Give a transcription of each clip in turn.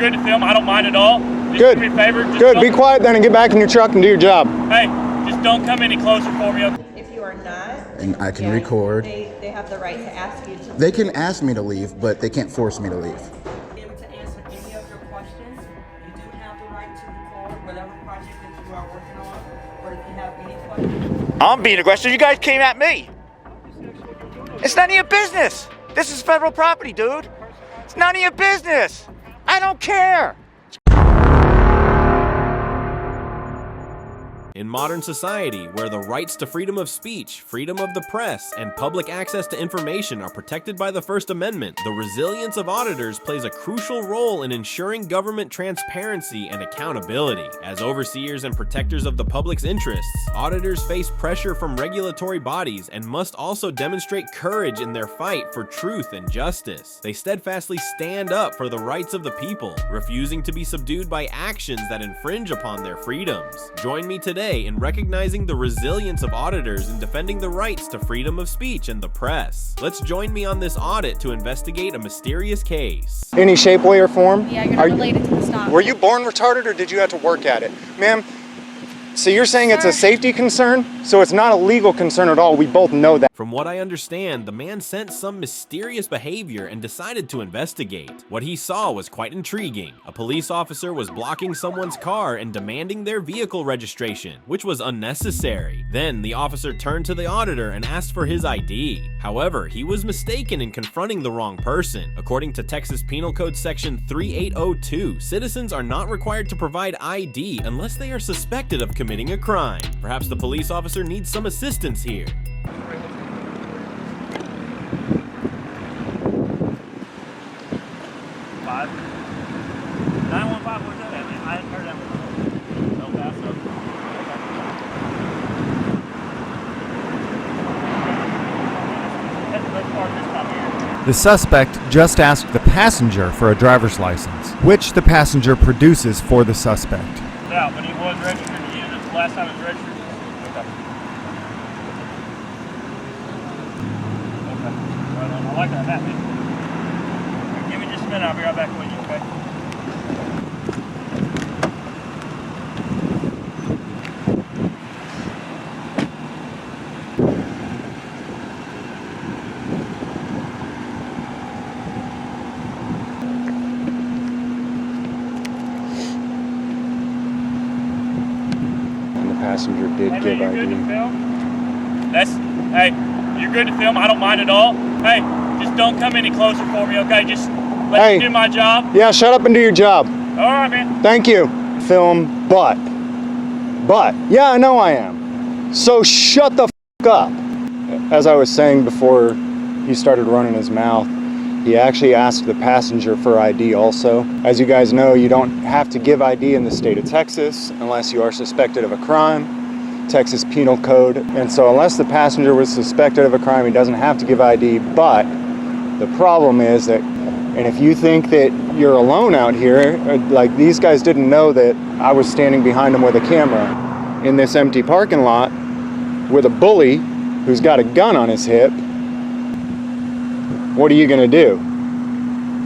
good to film. I don't mind at all. Just Good. do me a favor. Good. Be quiet then and get back in your truck and do your job. Hey, just don't come any closer for me. Okay? If you are not, And I can record. They have the right to ask you to. They can ask me to leave, but they can't force me to leave. Able to answer any of your questions. You do have the right to record whatever project that you are working on, or if you have any questions. I'm being aggressive. You guys came at me. It's none of your business. This is federal property, dude. It's none of your business. I don't care. In modern society, where the rights to freedom of speech, freedom of the press, and public access to information are protected by the First Amendment, the resilience of auditors plays a crucial role in ensuring government transparency and accountability. As overseers and protectors of the public's interests, auditors face pressure from regulatory bodies and must also demonstrate courage in their fight for truth and justice. They steadfastly stand up for the rights of the people, refusing to be subdued by actions that infringe upon their freedoms. Join me today in recognizing the resilience of auditors in defending the rights to freedom of speech and the press. Let's join me on this audit to investigate a mysterious case. Any shape, way, or form? Yeah, you're not related to the stop. Were you born retarded or did you have to work at it? Ma'am, so you're saying it's a safety concern? So it's not a legal concern at all. We both know that. From what I understand, the man sensed some mysterious behavior and decided to investigate. What he saw was quite intriguing. A police officer was blocking someone's car and demanding their vehicle registration, which was unnecessary. Then the officer turned to the auditor and asked for his ID. However, he was mistaken in confronting the wrong person. According to Texas Penal Code Section 3802, citizens are not required to provide ID unless they are suspected of committing a crime. Perhaps the police officer needs some assistance here. Five. 915, where's that at, man? I hadn't heard that one. No pass up. Okay. Let's park this top here. The suspect just asked the passenger for a driver's license, which the passenger produces for the suspect. Yeah, but he was registered to use it. Last time it was registered. Okay. Okay. Right on. I like that hat, man. Give me just a minute. I'll be right back with you, okay? Passenger did give you're ID. good to film? Hey, you're good to film. I don't mind at all. Hey, just don't come any closer for me, okay? Just let me do my job. Yeah, shut up and do your job. All right, man. Thank you. Film, but. Yeah, I know I am. So shut the f up. As I was saying before he started running his mouth, he actually asked the passenger for ID also. As you guys know, you don't have to give ID in the state of Texas unless you are suspected of a crime, Texas Penal Code. And so unless the passenger was suspected of a crime, he doesn't have to give ID. But the problem is that, and if you think that you're alone out here, like these guys didn't know that I was standing behind them with a camera in this empty parking lot with a bully who's got a gun on his hip. What are you gonna do?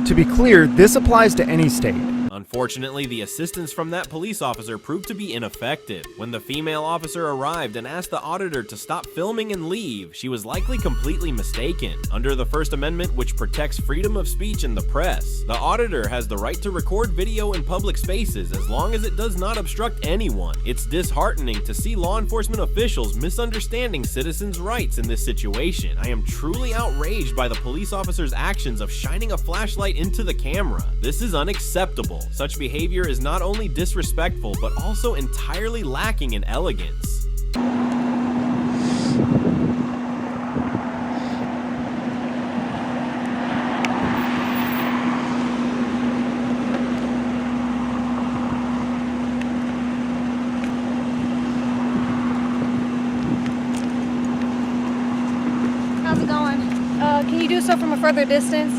To be clear, this applies to any state. Unfortunately, the assistance from that police officer proved to be ineffective. When the female officer arrived and asked the auditor to stop filming and leave, she was likely completely mistaken. Under the First Amendment, which protects freedom of speech and the press, the auditor has the right to record video in public spaces as long as it does not obstruct anyone. It's disheartening to see law enforcement officials misunderstanding citizens' rights in this situation. I am truly outraged by the police officer's actions of shining a flashlight into the camera. This is unacceptable. Such behavior is not only disrespectful, but also entirely lacking in elegance. How's it going? Can you do so from a further distance?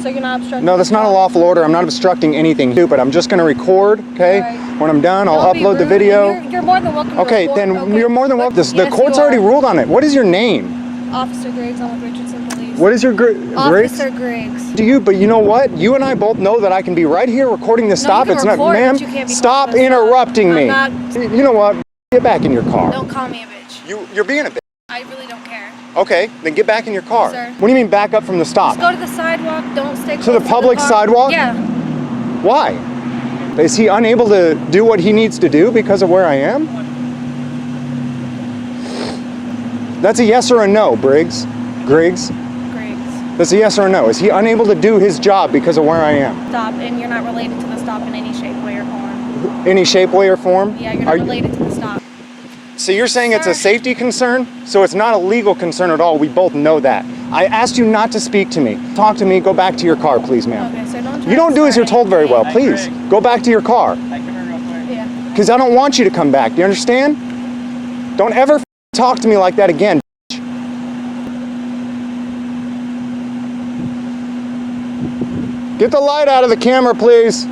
So you're not obstructing? No, that's not a lawful order. I'm not obstructing anything stupid. I'm just going to record, okay? Right. When I'm done, I'll upload the video. You're more than welcome to Okay, record. then Okay. you're more than welcome. The Yes, court's you already are. ruled on it. What is your name? Officer Graves, I'm with Richardson Police. What is your Griggs? Officer Griggs. Do you? But you know what? You and I both know that I can be right here recording the stop. you can It's not, record it, ma'am. but you can't be Stop called a stop. interrupting me. I'm not- You know what? Get back in your car. Don't call me a bitch. You're being a bitch. I really don't care. Okay, then get back in your car. Sir. What do you mean back up from the stop? Just go to the sidewalk. Don't stay close To the public car. sidewalk? Yeah. Why? Is he unable to do what he needs to do because of where I am? That's a yes or a no, Griggs. Griggs. That's a yes or a no. Is he unable to do his job because of where I am? Stop, and you're not related to the stop in any shape, way, or form. Any shape, way, or form? Yeah, you're not related to the stop. So you're saying it's a Sir. safety concern? So it's not a legal concern at all. We both know that. I asked you not to speak to me. Talk to me. Go back to your car, please, ma'am. Okay, so don't try You don't to do as you're start told very well. anything. Please, go back to your car. Hey, come here real quick. Yeah. Because I don't want you to come back. Do you understand? Don't ever talk to me like that again. Get the light out of the camera, please.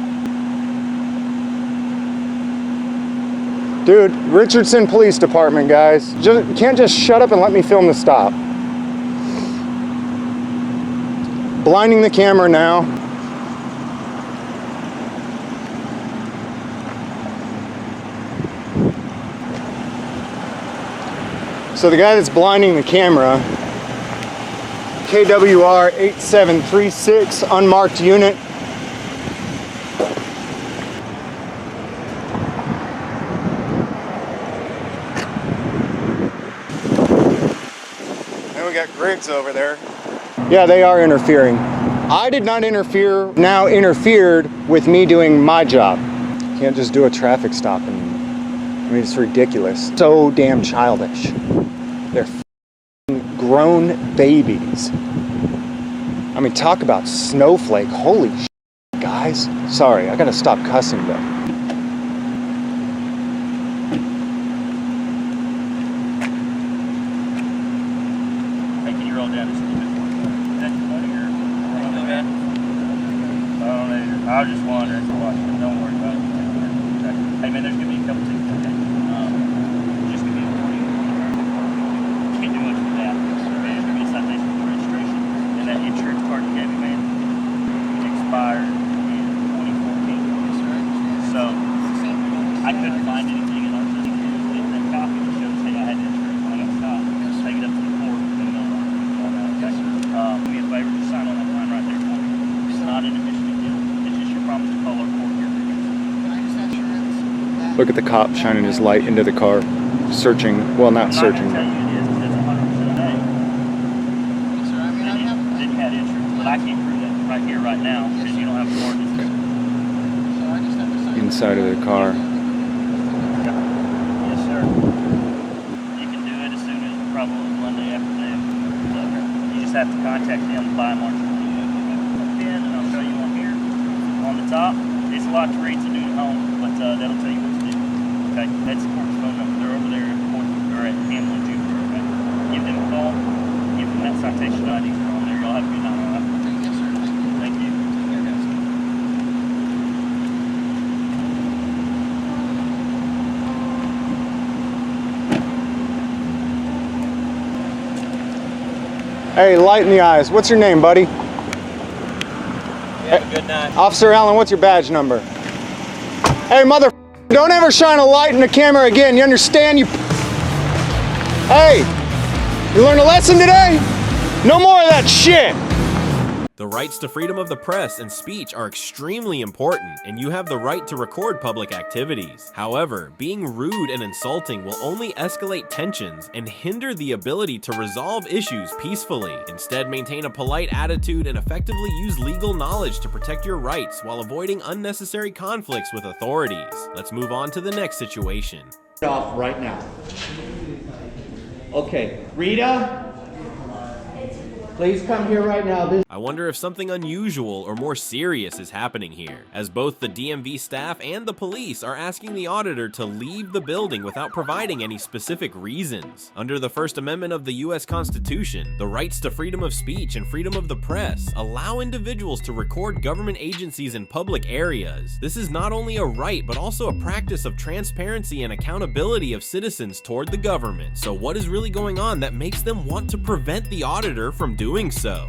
Dude, Richardson Police Department, guys. You can't just shut up and let me film the stop. Blinding the camera now. So the guy that's blinding the camera, KWR 8736, unmarked unit. And we got Griggs over there. Yeah, they are interfering. I did not interfere, now interfered with me doing my job. Can't just do a traffic stop and, I mean, it's ridiculous. So damn childish. They're grown babies. I mean, talk about snowflake. Holy shit, guys. Sorry, I gotta stop cussing though. Hey, can you roll down just a little bit more? Is that funny or okay? I don't know either. I was just wondering. Don't worry about it. Okay. Hey man, there's gonna be a couple things. Okay. Just give me a warning. Can't do much with that. Man, there's gonna be a citation for registration, and that insurance card you gave me, man, it expired in 2014. Yes, sir. So I couldn't find anything in our system. Get that copy that shows, hey, I had insurance when I got stopped. Take it up to the court, and they'll on that. Okay. Do me a favor, just sign on that line right there for me. It's not an admission deal. It's just your promise to call our court here. Look at the cop shining his light into the car, searching, well, not I'm searching. not gonna tell you it is because it's 100% a day. Then you had insurance, but I can't prove that right here, right now, because you don't have a car. Inside of the car. Yes, sir. You can do it as soon as probably Monday afternoon. You just have to contact them by March 20th. And I'll show you on here, on the top. It's a lot to read, so do it at home, but that'll tell you what to do. Okay, that's the court's phone number. They're over there at Hamlin Juniper. Okay, give them a call. Give them that citation ID on there. Y'all have a good night. All right? Yes, sir. Thank you. Hey, light in the eyes. What's your name, buddy? Have a good night. Officer Allen, what's your badge number? Hey, mother, don't ever shine a light in the camera again. You understand? Hey, you learned a lesson today? No more of that shit. The rights to freedom of the press and speech are extremely important, and you have the right to record public activities. However, being rude and insulting will only escalate tensions and hinder the ability to resolve issues peacefully. Instead, maintain a polite attitude and effectively use legal knowledge to protect your rights while avoiding unnecessary conflicts with authorities. Let's move on to the next situation. Off right now. Okay, Rita, please come here right now. I wonder if something unusual or more serious is happening here, as both the DMV staff and the police are asking the auditor to leave the building without providing any specific reasons. Under the First Amendment of the US Constitution, the rights to freedom of speech and freedom of the press allow individuals to record government agencies in public areas. This is not only a right, but also a practice of transparency and accountability of citizens toward the government. So what is really going on that makes them want to prevent the auditor from doing so.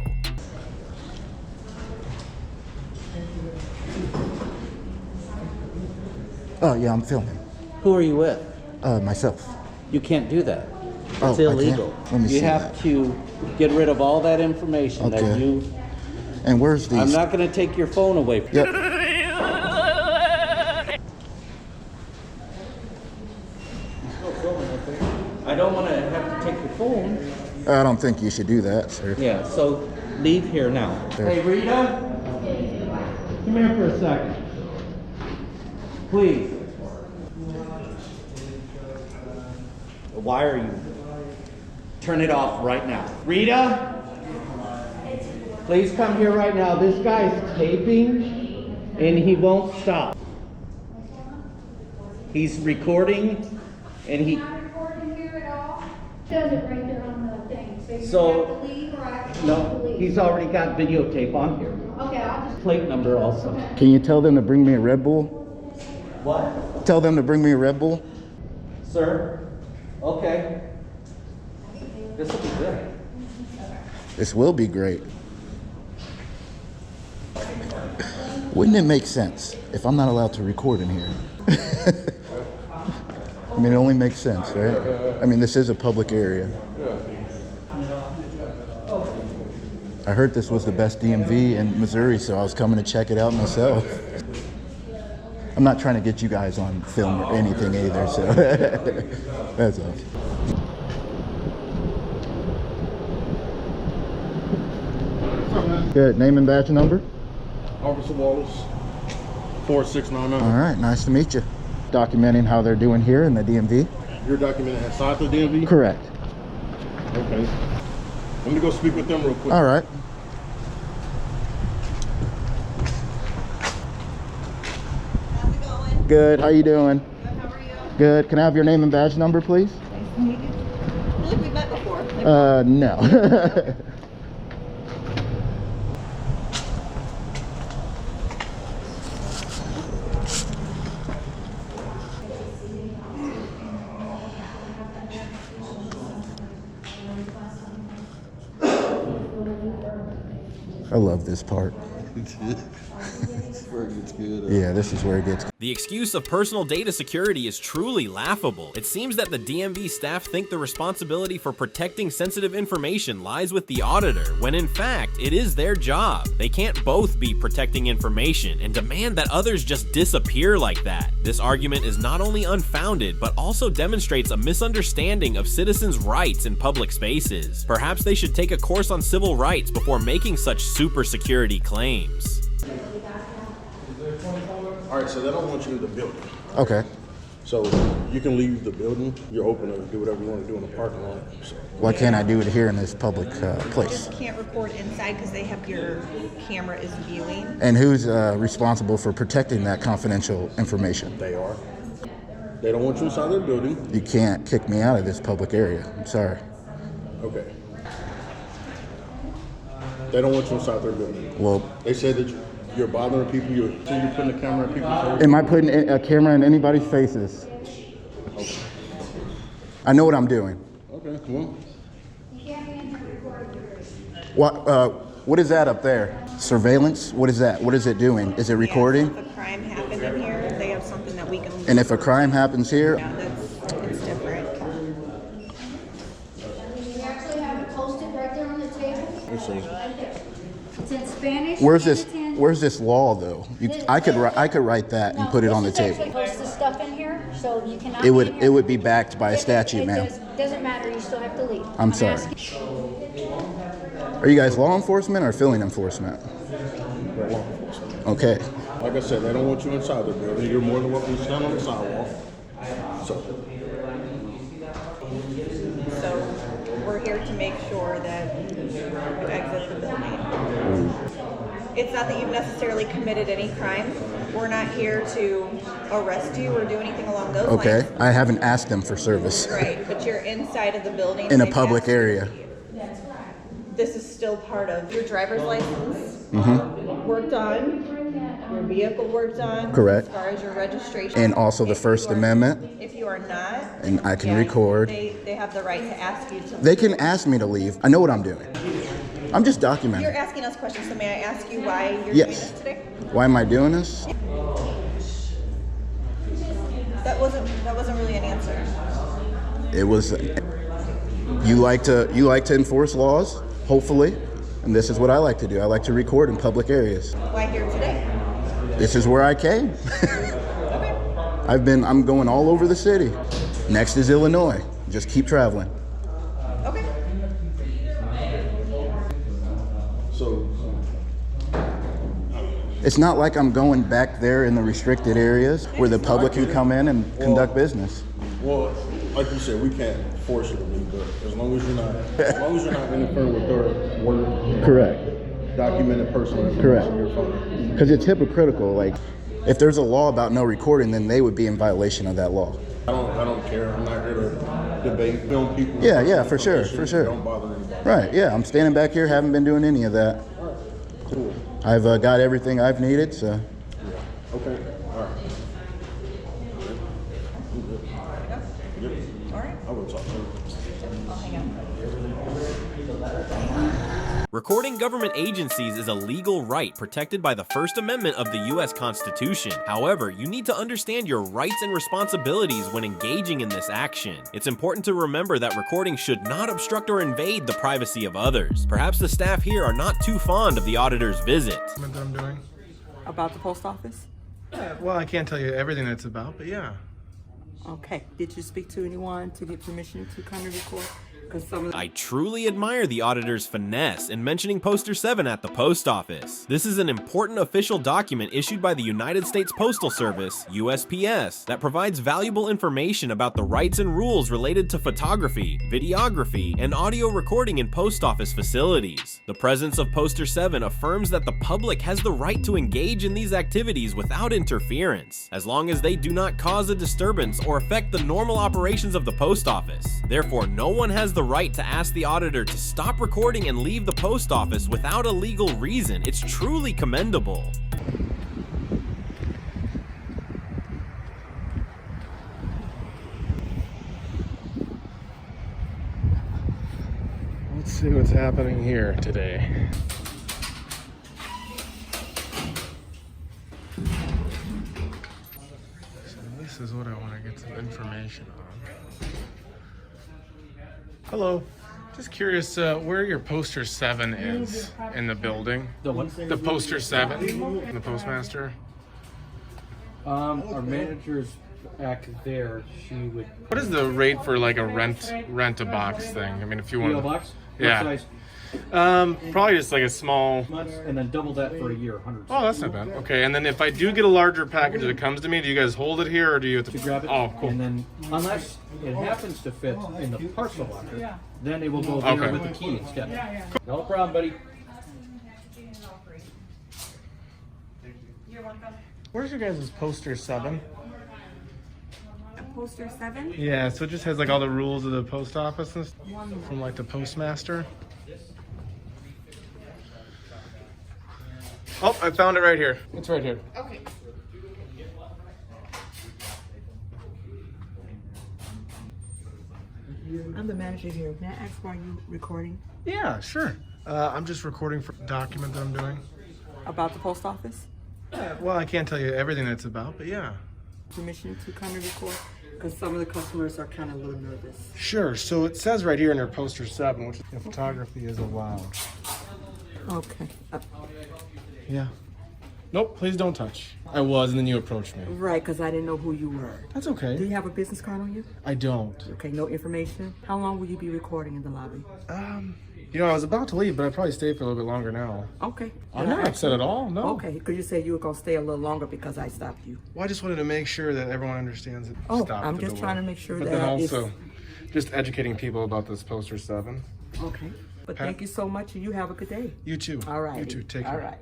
Oh, yeah, I'm filming. Who are you with? Myself. You can't do that. Oh, It's I can't? illegal. Let me You see have that. to get rid of all that information that Okay. you... And where's these? I'm not going to take your phone away from you. Yep. I don't want to have to take your phone. I don't think you should do that, sir. Yeah, so leave here now. There. Hey, Rita, come here for a second. Please. Why are you? Turn it off right now. Rita, please come here right now. This guy's taping and he won't stop. He's recording and he... Does it right there on the thing. So So- you have to leave or I have to No, leave? he's already got videotape on here. Okay, I'll just. Plate number also. Can you tell them to bring me a Red Bull? What? Tell them to bring me a Red Bull? Sir? Okay. This will be good. This will be great. Wouldn't it make sense if I'm not allowed to record in here? I mean, it only makes sense, right? I mean, this is a public area. I heard this was the best DMV in Missouri, so I was coming to check it out myself. I'm not trying to get you guys on film or anything either, so that's all. Good. Name and badge number? Officer Wallace, 4699. All right. Nice to meet you. Documenting how they're doing here in the DMV? You're documenting inside the DMV? Correct. Okay. Let me go speak with them real quick. All right. How's it going? Good. How you doing? Good, how are you? Good. Can I have your name and badge number, please? I feel like we met before. No. I love this part. This is where it gets good. Yeah, this is where it gets. The excuse of personal data security is truly laughable. It seems that the DMV staff think the responsibility for protecting sensitive information lies with the auditor, when in fact, it is their job. They can't both be protecting information and demand that others just disappear like that. This argument is not only unfounded, but also demonstrates a misunderstanding of citizens' rights in public spaces. Perhaps they should take a course on civil rights before making such super security claims. All right, so they don't want you in the building. Okay. So you can leave the building. You're open to do whatever you want to do in the parking lot. So. Why can't I do it here in this public place? Just can't record inside because they have your camera is viewing. And who's responsible for protecting that confidential information? They are. They don't want you inside their building. You can't kick me out of this public area. I'm sorry. Okay. They don't want you inside their building. Well, They said that you're bothering people. You're putting the camera in people's faces. am I putting a camera in anybody's faces? Okay. I know what I'm doing. Okay, come on. What is that up there? Surveillance? What is that? What is it doing? Is it recording? Yeah, if a crime happened in here, they have something that we can. And if a crime happens here, Yeah, it's different. We actually have it posted right there on the table. Let's see. It's in Spanish. where's and this? it's in- Where's this law though? I could write that and No, put it on the this is table. actually post the stuff in here, so you cannot. It be would in here. it would be backed by a It- statute, it ma'am. Doesn't matter. You still have to leave. I'm sorry. asking- Are you guys law enforcement or filling enforcement? They're law enforcement. Okay. Like I said, they don't want you inside the building. You're more than welcome to stand on the sidewalk. So, So we're here to make sure that you exit the building. It's not that you've necessarily committed any crime. We're not here to arrest you or do anything along those lines. Okay. I haven't asked them for service. Right, but you're inside of the building. In a They've public asked you to area. leave. This is still part of your driver's license. Worked on, your vehicle worked on. Correct. As far as your registration. And also the If First you are- Amendment. If you are not. And I can yeah, record. They have the right to ask you to. They can ask me to leave. I know what I'm doing. I'm just You're documenting. asking us questions, so may I ask you why you're Yes. doing this today? Why am I doing this? That wasn't really an answer. It was. You like to enforce laws, hopefully, and this is what I like to do. I like to record in public areas. Why here today? This is where I came. Okay. I'm going all over the city. Next is Illinois. Just keep traveling. Okay. So, It's not like I'm going back there in the restricted areas where the public can come in and conduct business. well, like you said, we can't force you to be, but as long as you're not interfering with their work, Correct. documented personal Correct. information, you're fine. Because it's hypocritical. Like, if there's a law about no recording, then they would be in violation of that law. I don't care. I'm not here to debate, film people. Yeah, for sure, Issues. for sure. Don't bother anybody. Right, yeah, I'm standing back here, haven't been doing any of that. Cool. I've got everything I've needed, so. Okay. All right. Yep. All right. I will talk to you. I'll hang out. Recording government agencies is a legal right protected by the First Amendment of the U.S. Constitution. However, you need to understand your rights and responsibilities when engaging in this action. It's important to remember that recording should not obstruct or invade the privacy of others. Perhaps the staff here are not too fond of the auditor's visit. What I'm doing? About the post office? Well, I can't tell you everything that's about, but yeah. Okay. Did you speak to anyone to get permission to come and record? Because some of the I truly admire the auditor's finesse in mentioning Poster 7 at the post office. This is an important official document issued by the United States Postal Service, USPS, that provides valuable information about the rights and rules related to photography, videography, and audio recording in post office facilities. The presence of Poster 7 affirms that the public has the right to engage in these activities without interference, as long as they do not cause a disturbance or affect the normal operations of the post office. Therefore, no one has the right to ask the auditor to stop recording and leave the post office without a legal reason. It's truly commendable. Let's see what's happening here today. So this is what I want to get some information on. Hello. Just curious where your poster 7 is in the building. The what? The poster 7, the postmaster. Our manager's back there. She would. What is the rate for like a rent a box thing? I mean, if you want PO box? Yeah. What size? Probably just like a small. Months, and then double that for a year, 100. Oh, that's not bad. Okay, and then if I do get a larger package that comes to me, do you guys hold it here or do you have to grab it? Oh, cool. And then, unless it happens to fit in the parcel locker, then it will go there Okay. with the key instead. No problem, buddy. You're welcome. Where's your guys' poster 7? Poster 7? Yeah, so it just has like all the rules of the post office and stuff from like the postmaster. Oh, I found it right here. It's right here. Okay. I'm the manager here. May I ask why you recording? Yeah, sure. I'm just recording for a document that I'm doing. About the post office? Well, I can't tell you everything that's about, but yeah. Permission to come and record? Because some of the customers are kind of a little nervous. Sure, so it says right here in our poster 7, which photography is allowed. Okay. Yeah. Nope, please don't touch. I was, and then you approached me. Right, because I didn't know who you were. That's okay. Do you have a business card on you? I don't. Okay, no information. How long will you be recording in the lobby? You know, I was about to leave, but I'd probably stay for a little bit longer now. Okay. I'm not upset at all, no. Okay, because you said you were going to stay a little longer because I stopped you. Well, I just wanted to make sure that everyone understands it. Oh, Stop I'm the just delay. trying to make sure but that then it's- also, just educating people about this poster 7. Okay. But Pat- thank you so much, and you have a good day. You too. All right. You too. Take care. All right.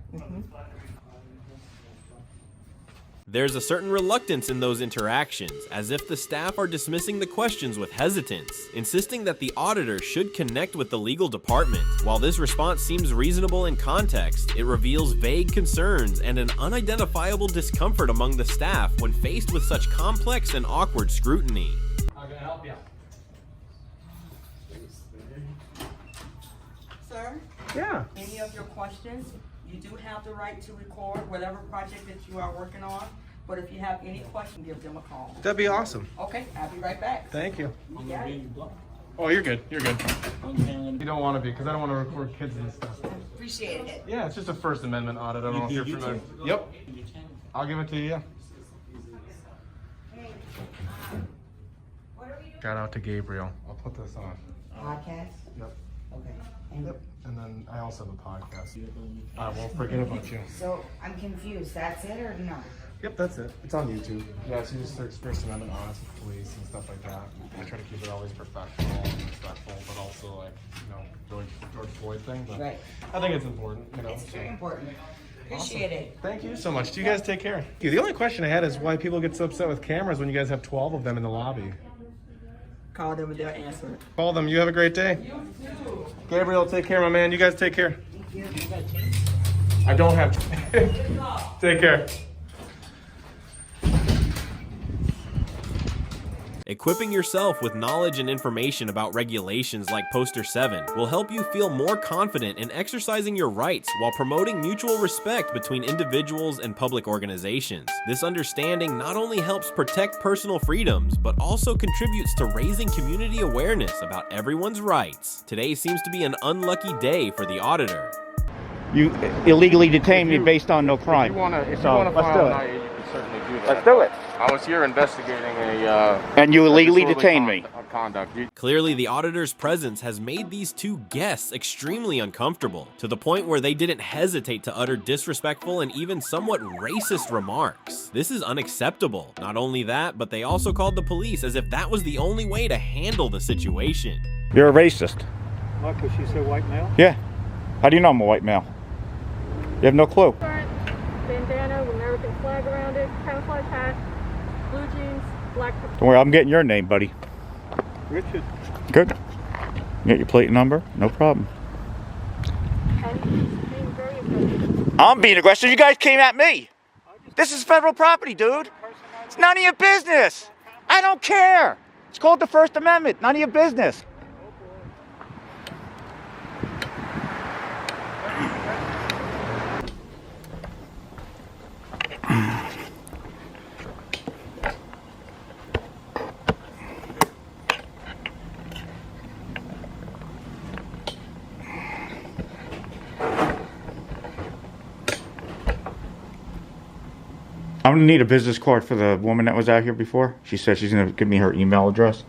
There's a certain reluctance in those interactions, as if the staff are dismissing the questions with hesitance, insisting that the auditor should connect with the legal department. While this response seems reasonable in context, it reveals vague concerns and an unidentifiable discomfort among the staff when faced with such complex and awkward scrutiny. How can I help you? Sir, Yeah. Any of your questions, you do have the right to record whatever project that you are working on. But if you have any questions, give them a call. That'd be awesome. Okay, I'll be right back. Thank you. You got it. Oh, you're good. You're good. You don't want to be, because I don't want to record kids and stuff. Appreciate it. Yeah, it's just a First Amendment audit. I don't know if you're familiar. Yep. I'll give it to you. Yeah. Shout out to Gabriel. I'll put this on. Podcast? Yep. Okay. Yep. And then I also have a podcast. I won't forget about you. So I'm confused. That's it or no? Yep, that's it. It's on YouTube. Yeah, so you just search First Amendment Audits with police and stuff like that. I try to keep it always professional and respectful, but also like, George Floyd thing. But Right. I think it's important, It's very important. Appreciate it. Thank you so much. Do you guys take care? The only question I had is why people get so upset with cameras when you guys have 12 of them in the lobby. Call them and they'll answer it. Call them. You have a great day. Gabriel, take care, my man. You guys take care. I don't have. Take care. Equipping yourself with knowledge and information about regulations like Poster 7 will help you feel more confident in exercising your rights while promoting mutual respect between individuals and public organizations. This understanding not only helps protect personal freedoms, but also contributes to raising community awareness about everyone's rights. Today seems to be an unlucky day for the auditor. You illegally detained me based on no crime. If you want to let's file do an it. IA, you can certainly do that. Let's do it. I was here investigating And you illegally detained me. Conduct. Clearly, the auditor's presence has made these two guests extremely uncomfortable, to the point where they didn't hesitate to utter disrespectful and even somewhat racist remarks. This is unacceptable. Not only that, but they also called the police as if that was the only way to handle the situation. You're a racist. Why, because she's a white male? Yeah. How do you know I'm a white male? You have no clue. Bandana with American flag around it, camouflage hat, blue jeans, black. Don't worry, I'm getting your name, buddy. Richard. Good. Get your plate number, no problem. I'm being aggressive. You guys came at me. This is federal property, dude. It's none of your business. I don't care. It's called the First Amendment. None of your business. I'm gonna need a business card for the woman that was out here before. She said she's gonna give me her email address.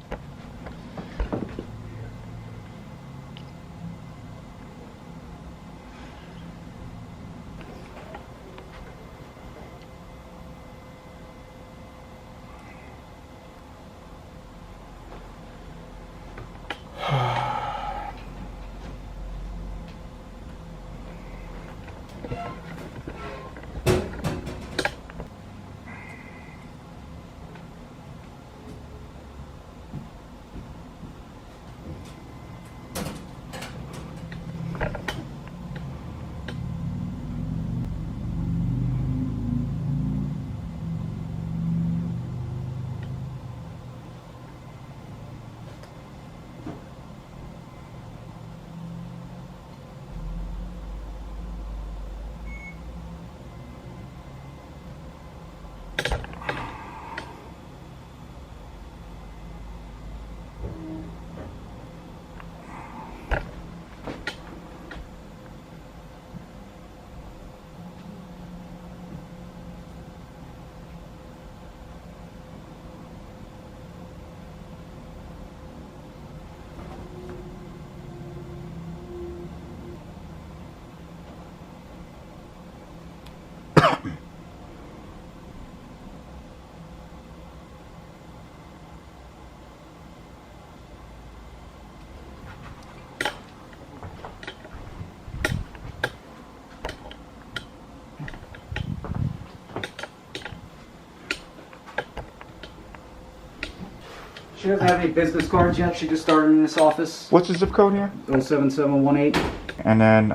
She doesn't have any business cards yet. She just started in this office. What's the zip code here? 07718. And then,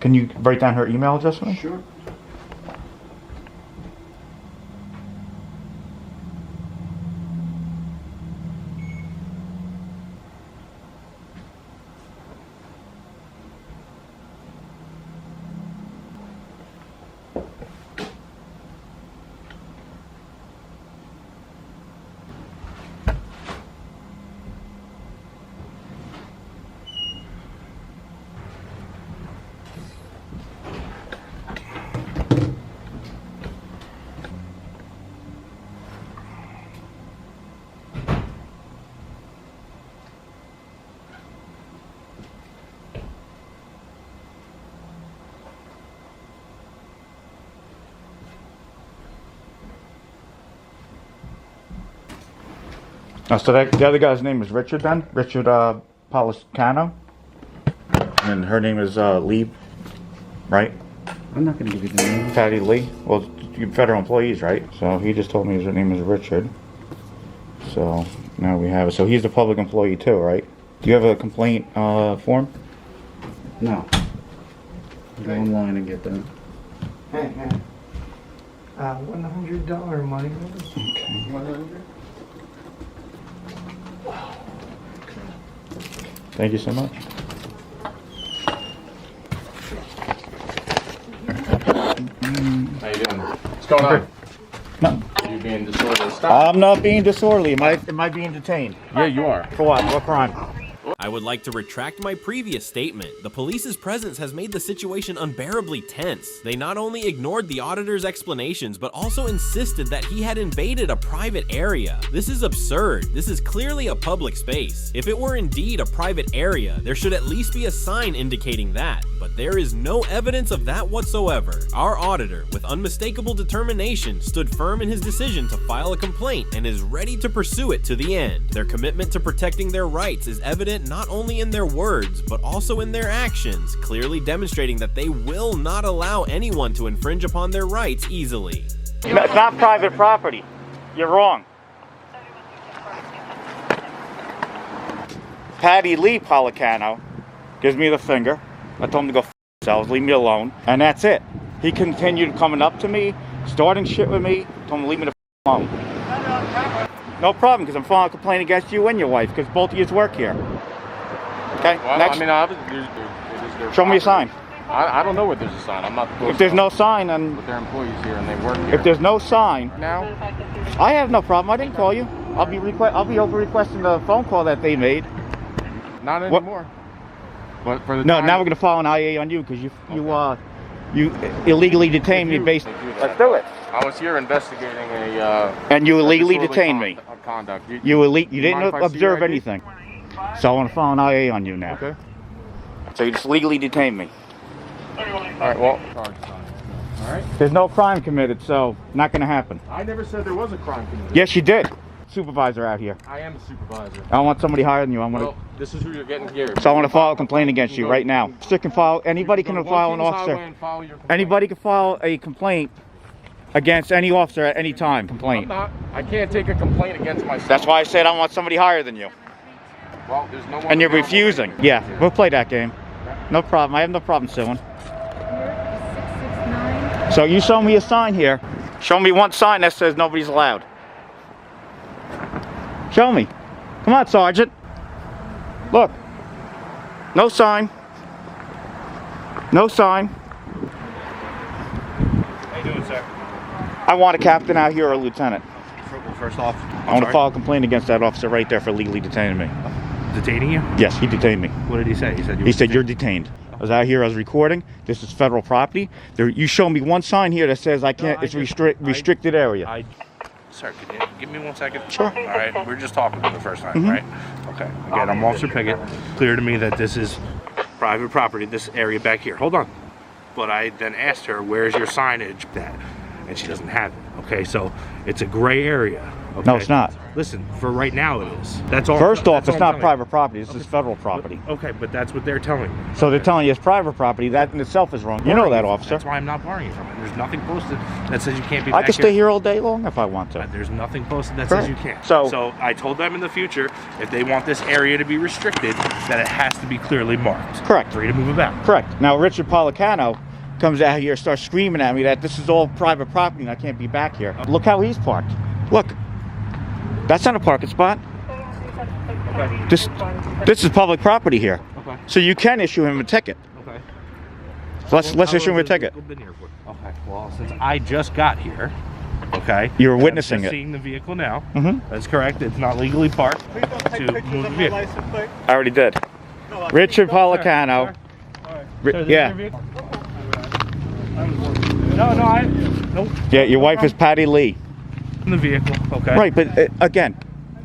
can you write down her email address for me? Sure. Oh, so the other guy's name is Richard then? Richard Poliscano? And her name is Lee, right? I'm not going to give you the name. Patty Lee? Well, you're federal employees, right? So he just told me his name is Richard. So now we have it. So he's a public employee too, right? Do you have a complaint form? No. Go online and get that. Hey, $100 money. Okay. 100. Thank you so much. How you doing? What's going on? No. You being disorderly? Stop. I'm not being disorderly. Am I being detained? Yeah, you are. For what? What crime? I would like to retract my previous statement. The police's presence has made the situation unbearably tense. They not only ignored the auditor's explanations, but also insisted that he had invaded a private area. This is absurd. This is clearly a public space. If it were indeed a private area, there should at least be a sign indicating that, but there is no evidence of that whatsoever. Our auditor, with unmistakable determination, stood firm in his decision to file a complaint and is ready to pursue it to the end. Their commitment to protecting their rights is evident not only in their words, but also in their actions, clearly demonstrating that they will not allow anyone to infringe upon their rights easily. It's not private property. You're wrong. Patty Lee Policano gives me the finger. I told him to go f themselves, leave me alone, and that's it. He continued coming up to me, starting shit with me, told him to leave me the f alone. No problem, because I'm filing a complaint against you and your wife, because both of you work here. Okay, Well, next. I mean, obviously, there's Show me a sign. I don't know where there's a sign. I'm not. If there's no sign, then... But they're employees here and they work here. If there's no sign... Now? I have no problem. I didn't call you. I'll be over requesting the phone call that they made. Not anymore. But for the No, time, now we're going to file an IA on you, because you illegally detained me based... Let's do it. I was here investigating a... And you illegally disorderly detained me. Conduct. You mind didn't if I see observe your ID? anything. So I want to file an IA on you now. Okay. So you just legally detained me. Alright, well... Alright. There's no crime committed, so not going to happen. I never said there was a crime committed. Yes, you did. Supervisor out here. I am the supervisor. I want somebody higher than you. Well, this is who you're getting here. So I want to file a complaint against you right now. Anybody can file an officer. Anybody can file a complaint against any officer at any time. Complaint. I'm not. I can't take a complaint against myself. That's why I said I want somebody higher than you. Well, there's no one. And you're refusing. Yeah, we'll play that game. No problem. I have no problem suing. So you show me a sign here. Show me one sign that says nobody's allowed. Show me. Come on, Sergeant. Look. No sign. No sign. How you doing, sir? I want a captain out here or a lieutenant. First off, I want to file a complaint against that officer right there for illegally detaining me. detaining you? Yes, he detained me. What did he say? He said you're detained. I was out here, I was recording. This is federal property. You show me one sign here that says I can't, it's restricted area. Sir, can you give me 1 second? Sure. All right, we're just talking for the first time, Mhm. right? Okay. Again, I'm Officer Pickett. Clear to me that this is private property, this area back here. Hold on. But I then asked her, where's your signage at? And she doesn't have it. Okay, so it's a gray area. Okay? No, it's not. Listen, for right now it is. That's all. First off, that's it's all not I'm telling private property. This is federal property. Okay, but that's what they're telling me. So they're telling you it's private property. That in itself is wrong. You know that, officer. That's why I'm not borrowing it from it. There's nothing posted that says you can't be I back can stay here all day long if I want to. There's nothing posted that Correct. says you can't. So I told them in the future, if they want this area to be restricted, that it has to be clearly marked. Correct. For you to move about. Correct. Now Richard Policano comes out here, starts screaming at me that this is all private property and I can't be back here. Look how he's parked. Look. That's not a parking spot. Okay. This is public property here. Okay. So you can issue him a ticket. Okay. Let's issue him a ticket. Been here for? Okay. Well, since I just got here, okay. You were and witnessing I'm just it. seeing the vehicle now. Mhm. That's correct. It's not legally parked to move the vehicle. I already did. Richard Policano. Yeah. Nope. Yeah, your wife is Patty Lee. In the vehicle, okay. Right, but again,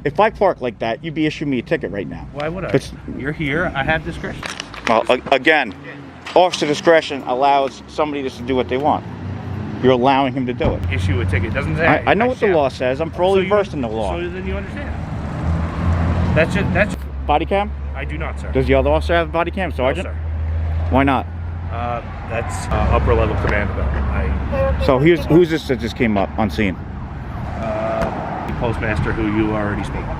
if I park like that, you'd be issuing me a ticket right now. Why would I? You're here. I have discretion. Well, again, officer discretion allows somebody just to do what they want. You're allowing him to do it. Issue a ticket. Doesn't say. I know what the law says. I'm fully versed in the law. So then you understand. That's it. That's Body cam? I do not, sir. Does the other officer have a body cam, Sergeant? No, sir. Why not? That's upper level command though. So who's this that just came up on scene? The postmaster who you already spoke of.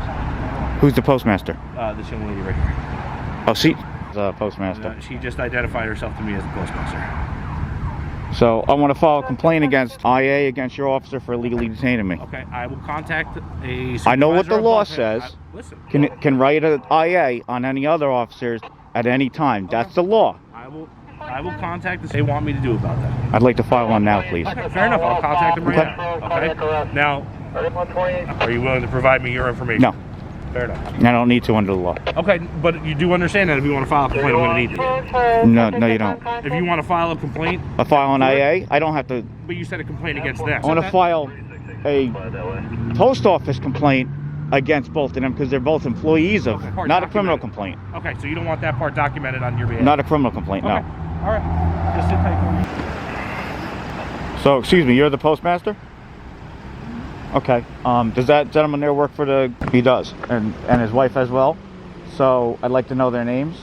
Who's the postmaster? This young lady right here. Oh, she's the postmaster. She just identified herself to me as the postmaster. So I want to file a complaint against IA against your officer for illegally detaining me. Okay, I will contact a I know what the supervisor law above him. says. Listen. Can write an IA on any other officers at any time. That's the law. I will contact the. They want me to do about that. I'd like to file one now, please. Okay, fair enough. I'll contact them right now. Okay. Now, are you willing to provide me your information? No. Fair enough. I don't need to under the law. Okay, but you do understand that if you want to file a complaint, I'm going to need to. No, you don't. If you want to file a complaint, I file an IA. I don't have to. but you said a complaint against them. I want to file a post office complaint against both of them because they're both employees of. Not a criminal complaint. Okay, so you don't want that part documented on your behalf. Not a criminal complaint. Okay. No. All right. Just sit tight for me. So, excuse me, you're the postmaster? Okay. Does that gentleman there work for the... He does. And his wife as well. So, I'd like to know their names.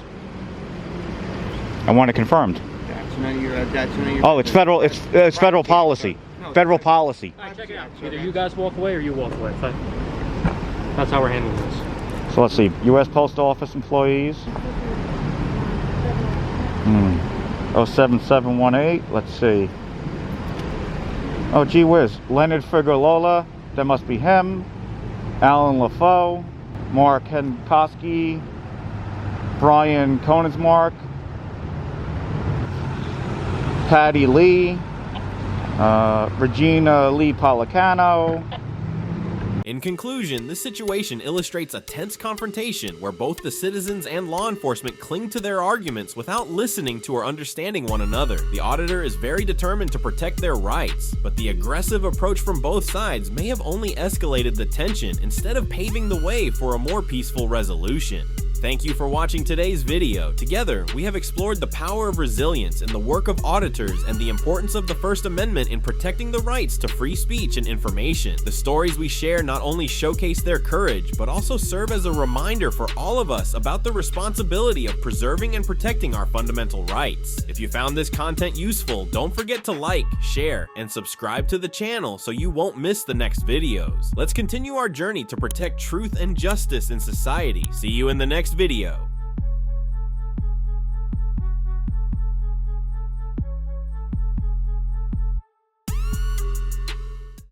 I want it confirmed. That's none of your, Oh, it's federal... It's federal policy. Federal policy. All right, check it out. Either you guys walk away or you walk away. That's how we're handling this. So, let's see. U.S. Postal Office employees. 07718. Let's see. Oh, gee whiz. Leonard Figueroa. That must be him. Alan LaFoe. Mark Henkoski. Brian Konensmark. Patty Lee. Regina Lee Policano. In conclusion, this situation illustrates a tense confrontation where both the citizens and law enforcement cling to their arguments without listening to or understanding one another. The auditor is very determined to protect their rights, but the aggressive approach from both sides may have only escalated the tension instead of paving the way for a more peaceful resolution. Thank you for watching today's video. Together, we have explored the power of resilience and the work of auditors and the importance of the First Amendment in protecting the rights to free speech and information. The stories we share not only showcase their courage, but also serve as a reminder for all of us about the responsibility of preserving and protecting our fundamental rights. If you found this content useful, don't forget to like, share, and subscribe to the channel so you won't miss the next videos. Let's continue our journey to protect truth and justice in society. See you in the next video.